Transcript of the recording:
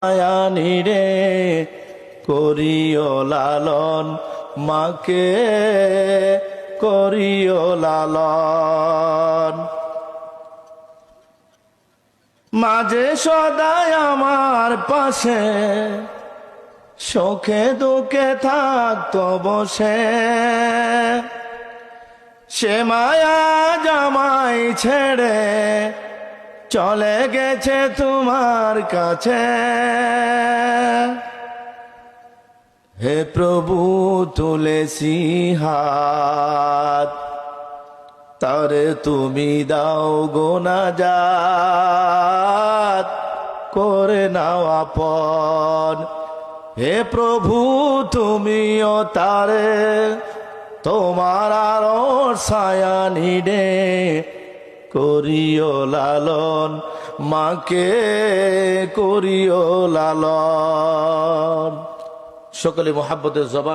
মায়ানিরে করিও লালন, মাকে করিও লালন। মাঝে সদাই আমার পাশে, সুখে দুঃখে থাকতো বসে। সে মায়া জামাই ছেড়ে চলে গেছে তোমার কাছে। হে প্রভু তুলেছি হাত, তারে তুমি দাও গোনাজাত, করে নাও আপন। হে প্রভু তুমিও তারে তোমার আলোর ছায়া নিডে করিও লালন, মাকে করিও লালন। সকলে মোহাব্বতের জবান